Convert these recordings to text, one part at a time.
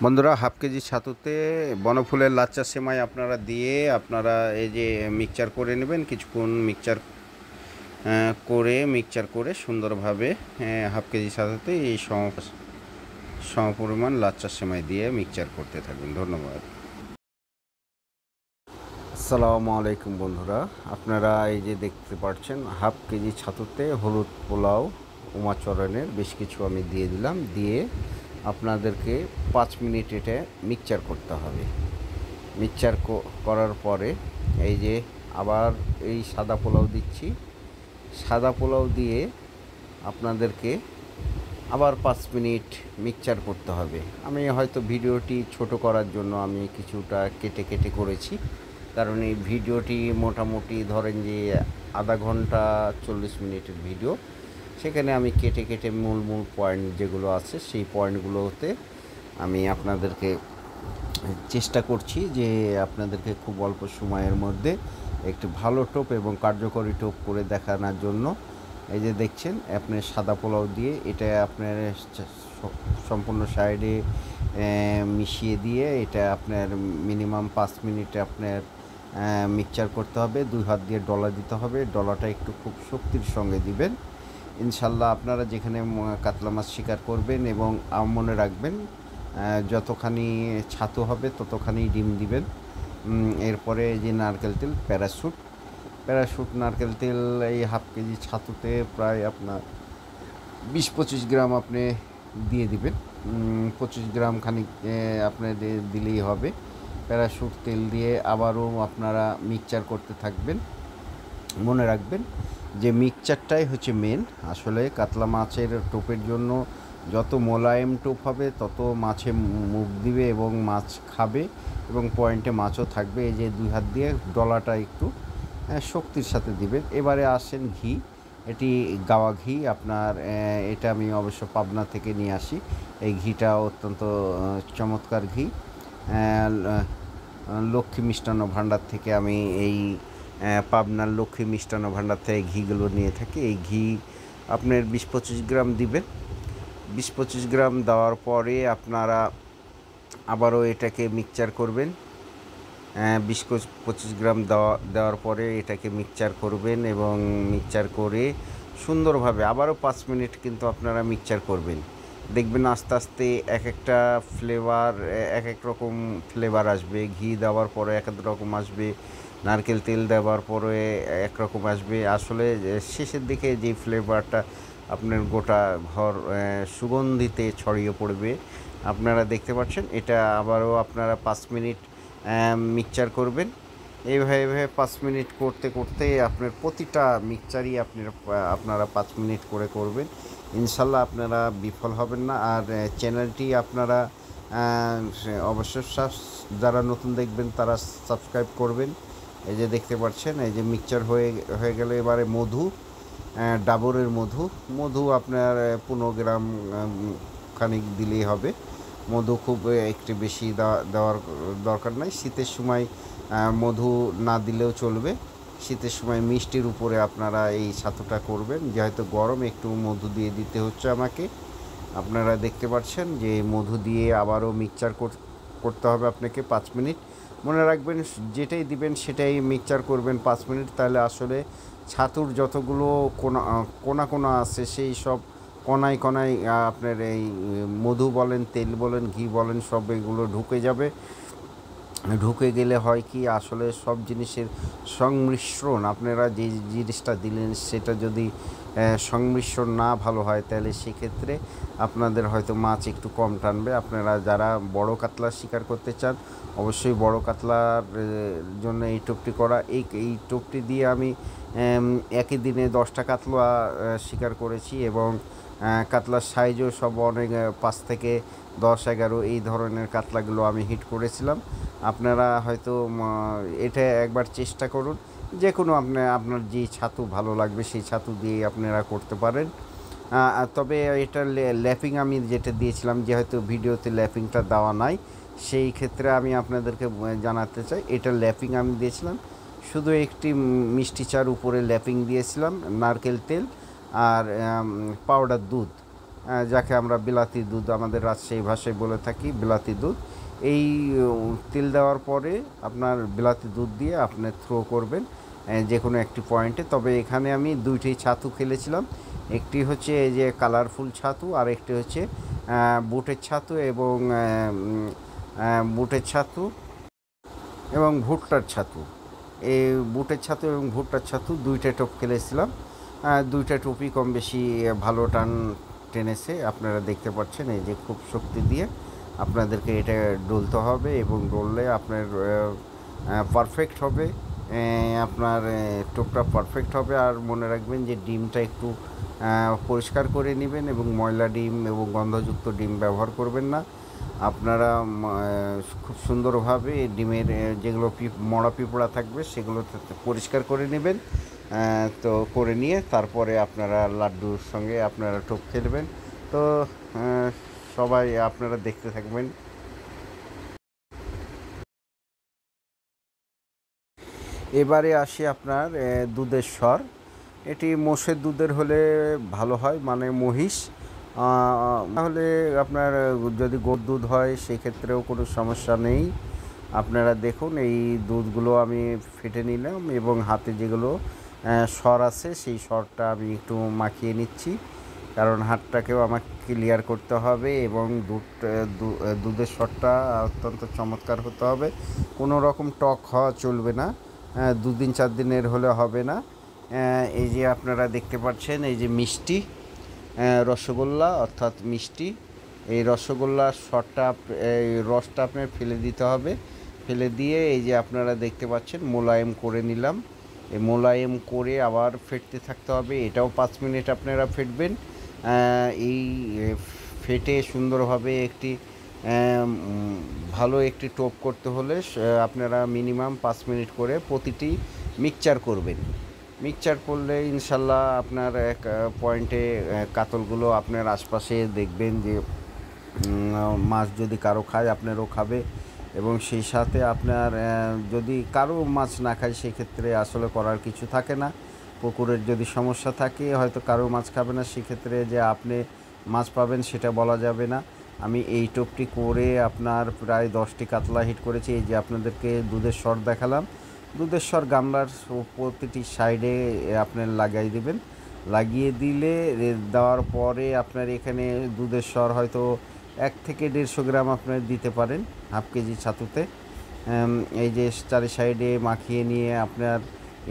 বন্ধুরা, half KG ছাতুতে বনফুলের লাচ্চা সেমাই আপনারা দিয়ে আপনারা এই যে মিক্সচার করে নেবেন। কিছুক্ষণ মিক্সচার করে সুন্দরভাবে হাফ কেজি ছাতুতে এই সমপরিমাণ লাচ্চা সেমাই দিয়ে মিক্সচার করতে থাকবেন। ধন্যবাদ। আসসালামু আলাইকুম বন্ধুরা, আপনারা এই যে দেখতে পাচ্ছেন হাফ কেজি ছাতুতে হলুদ পোলাও উমাচরণের বেশ কিছু আমি দিয়ে দিলাম। দিয়ে আপনাদেরকে 5 মিনিট এটা মিক্সচার করতে হবে। মিক্সচার করার পরে এই যে আবার এই সাদা পোলাও দিচ্ছি। সাদা পোলাও দিয়ে আপনাদেরকে আবার 5 মিনিট মিক্সচার করতে হবে। আমি হয়তো ভিডিওটি ছোট করার জন্য আমি কিছুটা কেটে কেটে করেছি, কারণ এই ভিডিওটি মোটামুটি ধরেন যে আধা ঘন্টা 40 মিনিটের ভিডিও। সেখানে আমি কেটে কেটে মূল মূল পয়েন্ট যেগুলো আছে সেই পয়েন্টগুলোতে আমি আপনাদেরকে চেষ্টা করছি যে আপনাদেরকে খুব অল্প সময়ের মধ্যে একটি ভালো টোপ এবং কার্যকরী টোপ করে দেখানোর জন্য। এই যে দেখছেন আপনার সাদা পোলাও দিয়ে এটা আপনার সম্পূর্ণ সাইডে মিশিয়ে দিয়ে এটা আপনার মিনিমাম 5 মিনিটে আপনার মিক্সচার করতে হবে। 2 হাত দিয়ে ডলা দিতে হবে। ডলাটা একটু খুব শক্তির সঙ্গে দিবেন। ইনশাল্লাহ আপনারা যেখানে কাতলা মাছ শিকার করবেন, এবং মনে রাখবেন যতখানি ছাতু হবে ততখানি ডিম দিবেন। এরপরে যে নারকেল তেল, প্যারাশুট নারকেল তেল এই হাফ কেজি ছাতুতে প্রায় আপনার 20-25 গ্রাম আপনি দিয়ে দিবেন। 25 গ্রাম খানিক আপনি দিলেই হবে। প্যারাশুট তেল দিয়ে আবারও আপনারা মিক্সচার করতে থাকবেন। মনে রাখবেন যে মিক্সচারটাই হচ্ছে মেন। আসলে কাতলা মাছের টোপের জন্য যত মোলায়েম টোপ হবে তত মাছে মুখ দিবে এবং মাছ খাবে, এবং পয়েন্টে মাছও থাকবে। এই যে 2 হাত দিয়ে ডলাটা একটু শক্তির সাথে দিবেন। এবারে আসেন ঘি। এটি গাওয়া ঘি আপনার, এটা আমি অবশ্য পাবনা থেকে নিয়ে আসি। এই ঘিটা অত্যন্ত চমৎকার ঘি। লক্ষ্মী মিষ্টান্ন ভাণ্ডার থেকে আমি এই পাবনার লক্ষ্মী মিষ্টান্ন ভাণ্ডার থেকে ঘিগুলো নিয়ে থাকি। এই ঘি আপনার 20-25 গ্রাম দিবেন। 20-25 গ্রাম দেওয়ার পরে আপনারা আবারও এটাকে মিক্সচার করবেন। 20-25 গ্রাম দেওয়ার পরে এটাকে মিক্সচার করবেন, এবং মিক্সচার করে সুন্দরভাবে আবারও 5 মিনিট কিন্তু আপনারা মিক্সচার করবেন। দেখবেন আস্তে আস্তে এক একটা ফ্লেভার, এক এক রকম ফ্লেভার আসবে। ঘি দেওয়ার পরে এক এক রকম আসবে, নারকেল তেল দেওয়ার পরে একরকম আসবে। আসলে শেষের দিকে যে ফ্লেভারটা আপনার গোটা ঘর সুগন্ধিতে ছড়িয়ে পড়বে আপনারা দেখতে পাচ্ছেন। এটা আবারও আপনারা 5 মিনিট মিক্সচার করবেন। এইভাবে 5 মিনিট করতে করতে আপনার প্রতিটা মিক্সচারই আপনারা 5 মিনিট করে করবেন। ইনশাল্লাহ আপনারা বিফল হবেন না। আর চ্যানেলটি আপনারা অবশ্য যারা নতুন দেখবেন তারা সাবস্ক্রাইব করবেন। এই যে দেখতে পাচ্ছেন, এই যে মিক্সচার হয়ে গেলে এবারে ডাবরের মধু আপনার 15 গ্রাম খানিক দিলেই হবে। মধু খুব একটু বেশি দেওয়ার দরকার নাই। শীতের সময় মধু না দিলেও চলবে। শীতের সময় মিষ্টির উপরে আপনারা এই ছাতুটা করবেন, যেহেতু গরম একটু মধু দিয়ে দিতে হচ্ছে আমাকে। আপনারা দেখতে পাচ্ছেন যে মধু দিয়ে আবারও মিক্সচার করতে হবে আপনাকে 5 মিনিট। মনে রাখবেন যেটাই দিবেন সেটাই মিক্সচার করবেন 5 মিনিট। তাহলে আসলে ছাতুর যতগুলো কোনা আছে সেই সব কণায় কণায় আপনার এই মধু বলেন, তেল বলেন, ঘি বলেন, সব এগুলো ঢুকে যাবে। ঢুকে গেলে হয় কি, আসলে সব জিনিসের সংমিশ্রণ, আপনারা যে জিনিসটা দিলেন সেটা যদি সংমিশ্রণ না ভালো হয় তাহলে সেক্ষেত্রে আপনাদের হয়তো মাছ একটু কম টানবে। আপনারা যারা বড় কাতলা শিকার করতে চান অবশ্যই বড় কাতলার জন্য এই টোপটি করা। এই টোপটি দিয়ে আমি একই দিনে 10টা কাতলা শিকার করেছি, এবং কাতলার সাইজও সব অনেক 5 থেকে 10-11 এই ধরনের কাতলাগুলো আমি হিট করেছিলাম। আপনারা হয়তো এটা একবার চেষ্টা করুন। যে কোনো আপনার যে ছাতু ভালো লাগবে সেই ছাতু দিয়ে আপনারা করতে পারেন। তবে এটা ল্যাপিং আমি যেটা দিয়েছিলাম, যেহেতু ভিডিওতে ল্যাপিংটা দেওয়া নাই, সেই ক্ষেত্রে আমি আপনাদেরকে জানাতে চাই এটা ল্যাপিং আমি দিয়েছিলাম। শুধু একটি মিষ্টি চার উপরে ল্যাপিং দিয়েছিলাম, নারকেল তেল আর পাউডার দুধ। যাকে আমরা বিলাতি দুধ আমাদের রাজশাহী ভাষায় বলে থাকি বিলাতি দুধ। এই তেল দেওয়ার পরে আপনার বিলাতি দুধ দিয়ে আপনি থ্রো করবেন যে কোনো একটি পয়েন্টে। তবে এখানে আমি দুইটি ছাতু খেলেছিলাম, একটি হচ্ছে এই যে কালারফুল ছাতু আর একটি হচ্ছে বুটের ছাতু এবং বুটের ছাতু এবং ভুট্টার ছাতু। এই বুটের ছাতু এবং ভুট্টার ছাতু দুইটা টোপ খেলেছিলাম, দুইটা টোপই কম বেশি ভালো টান টেনেছে। আপনারা দেখতে পাচ্ছেন এই যে খুব শক্তি দিয়ে আপনাদেরকে এটা ডলতে হবে এবং ডললে আপনার পারফেক্ট হবে, আপনার টোপটা পারফেক্ট হবে। আর মনে রাখবেন যে ডিমটা একটু পরিষ্কার করে নেবেন এবং ময়লা ডিম এবং গন্ধযুক্ত ডিম ব্যবহার করবেন না। আপনারা খুব সুন্দরভাবে ডিমের যেগুলো মরা পিঁপড়া থাকবে সেগুলো পরিষ্কার করে নেবেন। তো করে নিয়ে তারপরে আপনারা লাড্ডুর সঙ্গে আপনারা টোপ খেলবেন। তো সবাই আপনারা দেখতে থাকবেন। এবারে আসি আপনার দুধের স্বর। এটি মোষের দুধের হলে ভালো হয়, মানে মহিষ। তাহলে আপনার যদি গরুর দুধ হয় সেক্ষেত্রেও কোনো সমস্যা নেই। আপনারা দেখুন এই দুধগুলো আমি ফেটে নিলাম এবং হাতে যেগুলো স্বর আছে সেই স্বরটা আমি একটু মাখিয়ে নিচ্ছি, কারণ হাতটাকেও আমাকে ক্লিয়ার করতে হবে এবং দুধের স্বরটা অত্যন্ত চমৎকার হতে হবে। কোনো রকম টক হওয়া চলবে না, 2-4 দিনের হলে হবে না। এই যে আপনারা দেখতে পাচ্ছেন এই যে মিষ্টি রসগোল্লা অর্থাৎ মিষ্টি, এই রসগোল্লার এই রসটা আপনার ফেলে দিতে হবে। ফেলে দিয়ে এই যে আপনারা দেখতে পাচ্ছেন মোলায়েম করে নিলাম। এই মোলায়েম করে আবার ফেটতে থাকতে হবে, এটাও 5 মিনিট আপনারা ফেটবেন। এই ফেটে সুন্দরভাবে একটি ভালো একটি টোপ করতে হলে আপনারা মিনিমাম 5 মিনিট করে প্রতিটি মিক্সচার করবেন। মিক্সচার করলে ইনশাল্লাহ আপনার এক পয়েন্টে কাতলগুলো আপনার আশপাশে দেখবেন যে মাছ যদি কারো খায় আপনারও খাবে, এবং সেই সাথে আপনার যদি কারো মাছ না খায় সেক্ষেত্রে আসলে করার কিছু থাকে না। পুকুরের যদি সমস্যা থাকে হয়তো কারো মাছ খাবে না, সেক্ষেত্রে যে আপনি মাছ পাবেন সেটা বলা যাবে না। আমি এই টোপটি করে আপনার প্রায় 10টি কাতলা হিট করেছি। এই যে আপনাদেরকে দুধের স্বর দেখালাম, দুধের স্বর গামলার প্রতিটি সাইডে আপনার লাগিয়ে দেবেন। লাগিয়ে দিলে দেওয়ার পরে আপনার এখানে দুধের স্বর হয়তো 1 থেকে 150 গ্রাম আপনার দিতে পারেন হাফ কেজি ছাতুতে। এই যে 4 সাইডে মাখিয়ে নিয়ে আপনার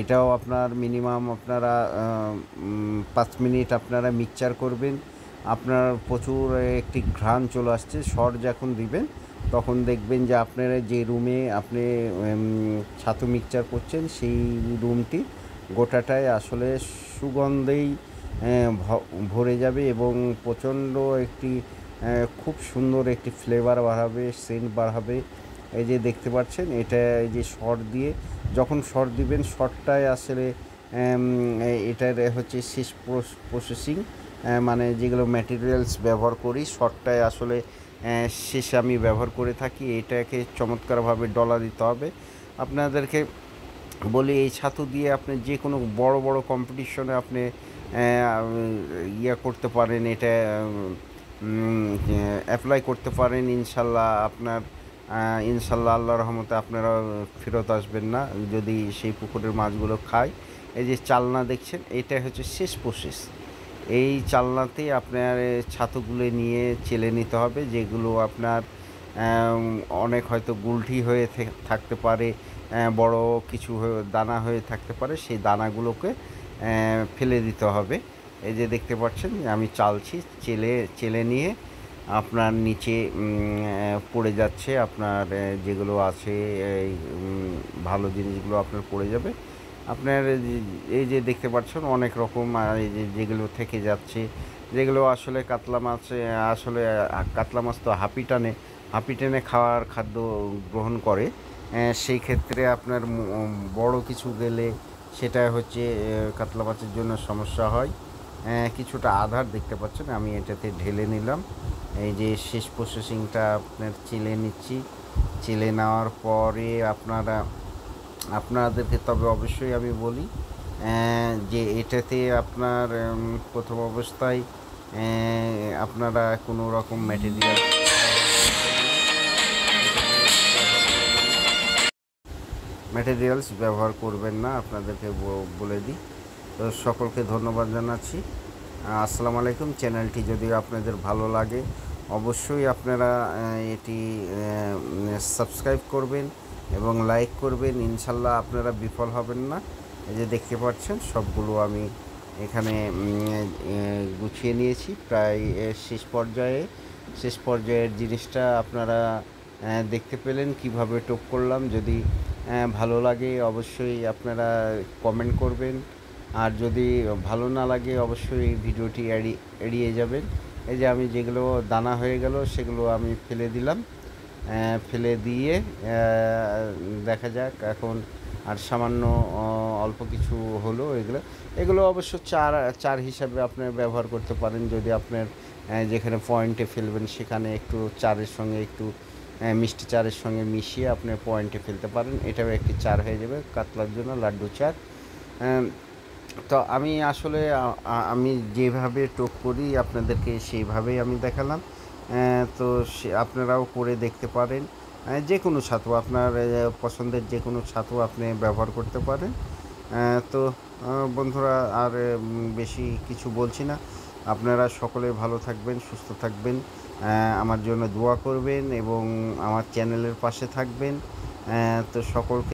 এটাও আপনার মিনিমাম আপনারা 5 মিনিট আপনারা মিক্সচার করবেন। আপনার প্রচুর একটি ঘ্রাণ চলে আসছে। স্বর যখন দিবেন তখন দেখবেন যে আপনারা যে রুমে আপনি ছাতু মিক্সচার করছেন সেই রুমটি গোটাটায় আসলে সুগন্ধেই ভরে যাবে এবং প্রচণ্ড একটি খুব সুন্দর একটি ফ্লেভার বাড়াবে, সেন্ট বাড়াবে। এই যে দেখতে পাচ্ছেন এটা এই যে শর্ট দিয়ে যখন শর্ট দিবেন শর্টটায় আসলে এটার হচ্ছে শেষ প্রসেসিং, মানে যেগুলো ম্যাটেরিয়ালস ব্যবহার করি শর্টটায় আসলে শেষে আমি ব্যবহার করে থাকি। এটাকে চমৎকারভাবে ডলা দিতে হবে। আপনাদেরকে বলি এই ছাতু দিয়ে আপনি যে কোনো বড় বড় কম্পিটিশনে আপনি করতে পারেন, এটা অ্যাপ্লাই করতে পারেন। ইনশাল্লাহ আপনার ইনশাল্লাহ আল্লাহর রহমতে আপনারা ফেরত আসবেন না যদি সেই পুকুরের মাছগুলো খায়। এই যে চালনা দেখছেন এটা হচ্ছে শেষ প্রসেস। এই চালনাতে আপনার ছাতুগুলো নিয়ে চেলে নিতে হবে, যেগুলো আপনার অনেক হয়তো গুলঠি হয়ে থাকতে পারে, বড় কিছু দানা হয়ে থাকতে পারে, সেই দানাগুলোকে ফেলে দিতে হবে। এই যে দেখতে পাচ্ছেন আমি চালছি, চেলে নিয়ে আপনার নিচে পড়ে যাচ্ছে আপনার যেগুলো আছে এই ভালো জিনিসগুলো আপনার পড়ে যাবে। আপনার এই যে দেখতে পাচ্ছেন অনেক রকম এই যেগুলো থেকে যাচ্ছে, যেগুলো আসলে কাতলা মাছ, আসলে কাতলা মাছ তো হাঁপি টেনে খাওয়ার খাদ্য গ্রহণ করে। সেই ক্ষেত্রে আপনার বড় কিছু গেলে সেটা হচ্ছে কাতলা মাছের জন্য সমস্যা হয়। কিছুটা আধার দেখতে পাচ্ছেন আমি এটাতে ঢেলে নিলাম। এই যে শেষ প্রসেসিংটা আপনার চেলে নিচ্ছি। চেলে নেওয়ার পরে আপনাদেরকে তবে অবশ্যই আমি বলি যে এটাতে আপনার প্রথম অবস্থায় আপনারা কোনো রকম ম্যাটেরিয়ালস ব্যবহার করবেন না, আপনাদেরকে বলে দিই। তো সকলকে ধন্যবাদ জানাচ্ছি। আসসালামু আলাইকুম। চ্যানেলটি যদি আপনাদের ভালো লাগে অবশ্যই আপনারা এটি সাবস্ক্রাইব করবেন এবং লাইক করবেন। ইনশাল্লাহ আপনারা বিফল হবেন না। এই যে দেখতে পাচ্ছেন সবগুলো আমি এখানে গুছিয়ে নিয়েছি প্রায় শেষ পর্যায়ের জিনিসটা আপনারা দেখতে পেলেন কিভাবে টোপ করলাম। যদি ভালো লাগে অবশ্যই আপনারা কমেন্ট করবেন, আর যদি ভালো না লাগে অবশ্যই ভিডিওটি এড়িয়ে যাবেন। এই যে আমি যেগুলো দানা হয়ে গেল সেগুলো আমি ফেলে দিলাম, ফেলে দিয়ে দেখা যাক এখন আর সামান্য অল্প কিছু হলো। এগুলো অবশ্য চার হিসাবে আপনি ব্যবহার করতে পারেন। যদি আপনার যেখানে পয়েন্টে ফেলবেন সেখানে একটু চারের সঙ্গে একটু মিষ্টি চারের সঙ্গে মিশিয়ে আপনি পয়েন্টে ফেলতে পারেন, এটাও একটি চার হয়ে যাবে কাতলার জন্য, লাড্ডু চার। তো আমি আসলে আমি যেভাবে টোপ করি আপনাদেরকে সেইভাবেই আমি দেখালাম। তো আপনারাও করে দেখতে পারেন। যে কোনো ছাতু আপনার পছন্দের যে কোনো ছাতু আপনি ব্যবহার করতে পারেন। তো বন্ধুরা আর বেশি কিছু বলছি না। আপনারা সকলে ভালো থাকবেন, সুস্থ থাকবেন, আমার জন্য দোয়া করবেন এবং আমার চ্যানেলের পাশে থাকবেন। তো সকলকে